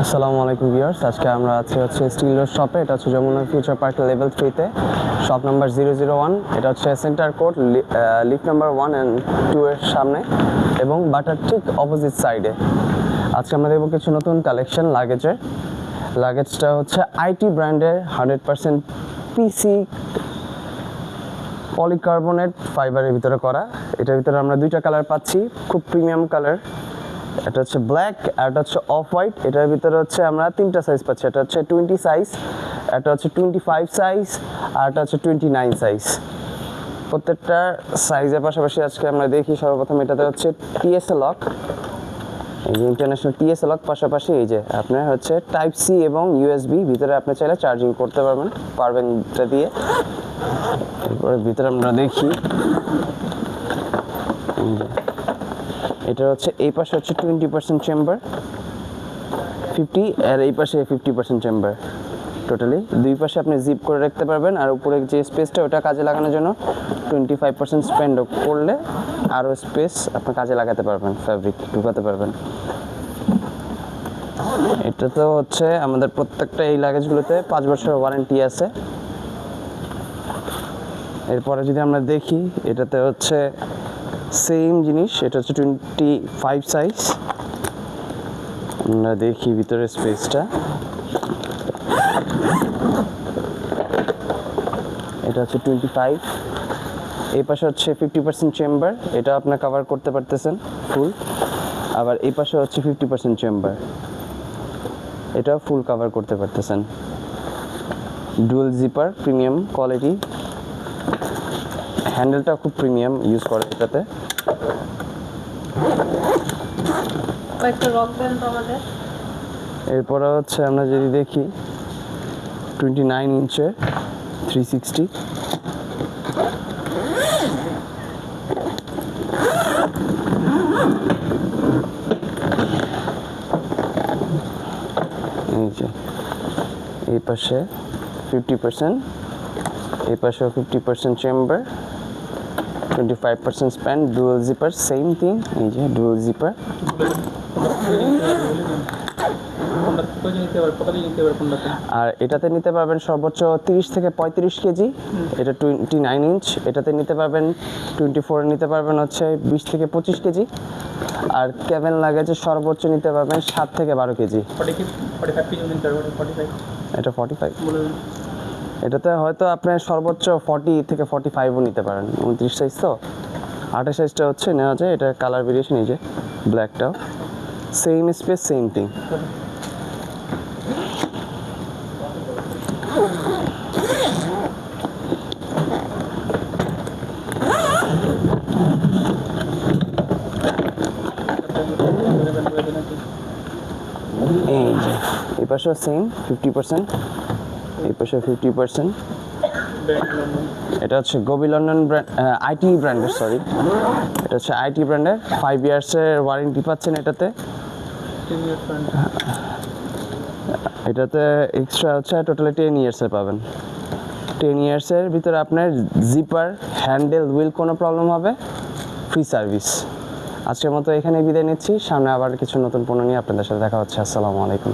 আসসালামু আলাইকুম ভিউয়ার্স, আজকে আমরা হচ্ছে স্টিল রোড শপে। এটা হচ্ছে যমুনা ফিউচার পার্ক লেভেল 3-তে, শপ নাম্বার 001। এটা হচ্ছে centre code, lift number 1 and 2 এর সামনে এবং বাটার ঠিক অপোজিট সাইডে। আজকে আমরা দেখব কিছু নতুন কালেকশন লাগেজের। লাগেজটা হচ্ছে আইটি ব্র্যান্ডের 100% পিসি পলিকার্বনেট ফাইবারের ভিতরে করা। এটার ভিতরে আমরা দুইটা কালার পাচ্ছি, খুব প্রিমিয়াম কালার। এটা হচ্ছে ব্ল্যাক আর এটা হচ্ছে অফ হোয়াইট। এটার ভিতরে হচ্ছে আমরা তিনটা সাইজ পাচ্ছি। এটা হচ্ছে 20 সাইজ, এটা হচ্ছে 25 সাইজ আর এটা হচ্ছে 29 সাইজ। প্রত্যেকটা সাইজের পাশাপাশি আজকে আমরা দেখি সর্বপ্রথম এটাতে হচ্ছে টিএসএ লক, এই যে ইন্টারন্যাশনাল টিএসএ লক। পাশাপাশি এই যে আপনার হচ্ছে টাইপ সি এবং ইউএসবি, ভিতরে আপনি চাইলে চার্জিং করতে পারবেন এটা দিয়ে। এরপরে ভিতরে আমরা দেখি এটা হচ্ছে এই পাশে হচ্ছে 20% চেম্বার 50 আর এই পাশে 50% চেম্বার। টোটালি দুই পাশে আপনি জিপ করে রাখতে পারবেন, আর উপরে যে স্পেসটা ওটা কাজে লাগানোর জন্য 25% স্পেন্ড করলে আরও স্পেস আপনি কাজে লাগাতে পারবেন, ফ্যাব্রিক ঢুকাতে পারবেন। এটা তো হচ্ছে আমাদের প্রত্যেকটা এই লাগেজগুলোতে 5 বছরের ওয়ারেন্টি আছে। এরপরে যদি আমরা দেখি এটাতে হচ্ছে সেম জিনিস, এটা হচ্ছে 25 সাইজ। আমরা দেখি ভিতরের স্পেসটা, এটা হচ্ছে 25। এই পাশে হচ্ছে 50% চেম্বার, এটা আপনার কভার করতে পারতেছেন ফুল। আবার এই পাশে হচ্ছে 50% চেম্বার, এটাও ফুল কভার করতে পারতেছেন। Dual zipper, premium quality. হ্যান্ডেলটা খুব প্রিমিয়াম ইউজ করে এটাতে। এরপরে হচ্ছে আমরা যদি দেখি 29 ইঞ্চের 360, এই যে এই পাশে 50%, এই পাশেও 50% chamber, 25% span, dual zipper, same thing. এই যে ডুয়াল জিপার। আর এটাতে নিতে পারবেন সর্বোচ্চ 30 থেকে 35 কেজি। এটা 29 ইঞ্চ। এটাতে নিতে পারবেন 24 নিতে পারবেন হচ্ছে 20 থেকে 25 কেজি। আর ক্যাবেন লাগেজে সর্বোচ্চ নিতে পারবেন 7 থেকে 12 কেজি। এটা 45। এটাতে হয়তো আপনার সর্বোচ্চ 40 থেকে 45ও নিতে পারেন। 29 সাইজ তো, 28 সাইজটা হচ্ছে নেওয়া যায়। এটা কালার ভেরিয়েশন, এই যে ব্ল্যাকটাও সেম স্পেস, সেম থিং। এই যে এই পাশেও সেম 50%, এই পাশেও 50%। এটা হচ্ছে গবি লন্ডন ব্র্যান্ড, আইটি ব্র্যান্ডের, সরি এটা হচ্ছে আইটি ব্র্যান্ডের। 5 ইয়ার্সের ওয়ারেন্টি পাচ্ছেন এটাতে। এটাতে এক্সট্রা হচ্ছে টোটালি 10 ইয়ার্সের পাবেন। 10 ইয়ার্সের ভিতরে আপনার জিপার, হ্যান্ডেল, হুইল কোনো প্রবলেম হবে, ফ্রি সার্ভিস। আজকের মতো এখানে বিদায় নিচ্ছি। সামনে আবার কিছু নতুন পণ্য নিয়ে আপনাদের সাথে দেখা হচ্ছে। আসসালামু আলাইকুম।